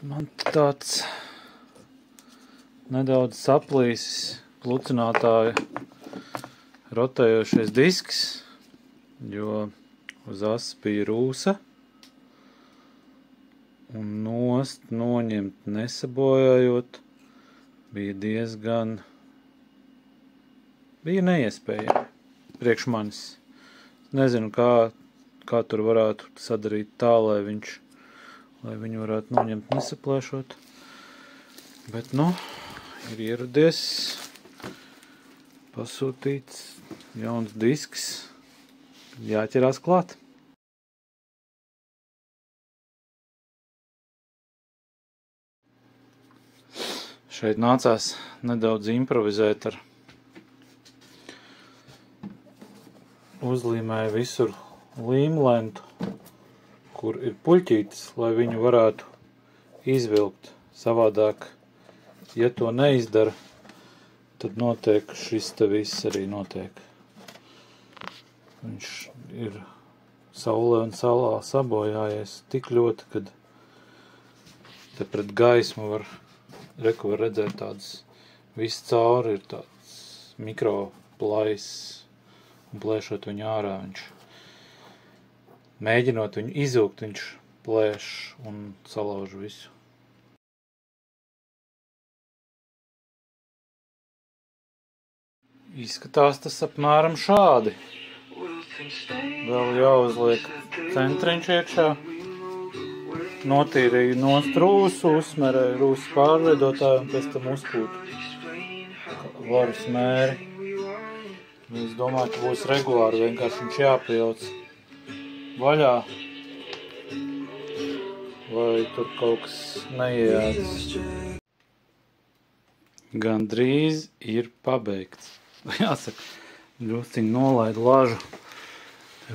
Man tāds nedaudz saplīsis lucinātāja rotējošais disks, jo uz asas bija rūsa un nost noņemt nesabojājot bija neiespējami priekš manis. Nezinu, kā tur varētu sadarīt tā, lai viņu varētu noņemt nesaplēšot. Bet, ir ieradies pasūtīts jauns disks, jāķerās klāt. Šeit nācās nedaudz improvizēt ar uzlīmēju visur līmlentu, kur ir puļķītis, lai viņu varētu izvilkt. Savādāk, ja to neizdara, tad notiek šis te viss arī notiek. Viņš ir saulē un salā sabojājies tik ļoti, kad te pret gaismu var redzēt tādas viss cauri, ir tāds mikroplais, un plēšot viņu ārā, mēģinot viņu izvilkt, viņš plēš un salauž visu. Izskatās tas apmēram šādi. Vēl jāuzliek centriņš iekšā. Notīrīju nost rūsu, uzsmerēju rūsu pārveidotāju un pēc tam uzpūtu varas mēri. Es domāju, ka būs regulāri, vienkārši viņš jāpajauc vaļā, vai tur kaut kas neiejādas. Gandrīz ir pabeigts. Jāsaka, ļusciņi nolaida lažu.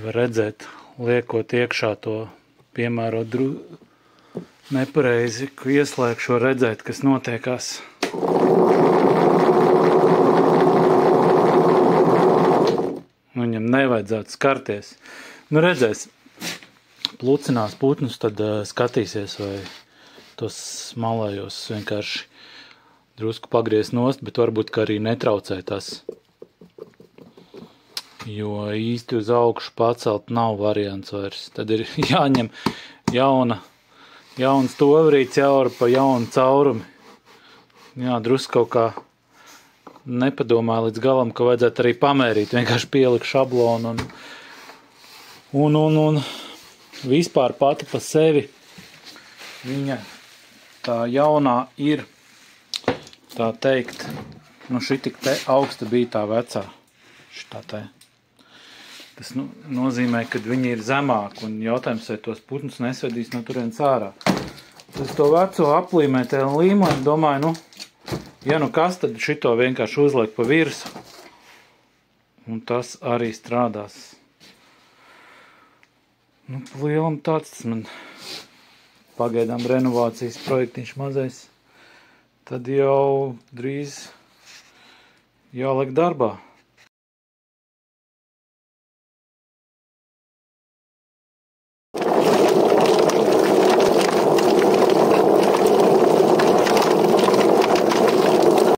Var redzēt, liekot iekšā to piemērot nepareizi, ka ieslēgšo redzēt, kas notiekās. Viņam nevajadzētu skarties. Redzēs, plucinās putnus, tad skatīsies, vai tos malējos vienkārši drusku pagriez nost, bet varbūt, ka arī netraucē tas. Jo īsti uz augšu pacelt nav variants vairs. Tad ir jāņem jauns tovrīts jaura pa jaunu caurumi. Jā, drusku kaut kā nepadomāju līdz galam, ka vajadzētu arī pamērīt, vienkārši pieliku šablonu un vispār pati pa sevi viņa tā jaunā ir, tā teikt, šitik te augsta bija tā vecā, šitā te. Tas nozīmē, ka viņi ir zemāk un jautājums, vai tos putnus nesvedīs no turienes ārā. Tas to veco aplīmētē un līmeni, domāju, ja kas, tad šito vienkārši uzliek pa virsu, un tas arī strādās. Lielam tāds man pagaidām renovācijas projektiņš mazais, tad jau drīz jāliek darbā.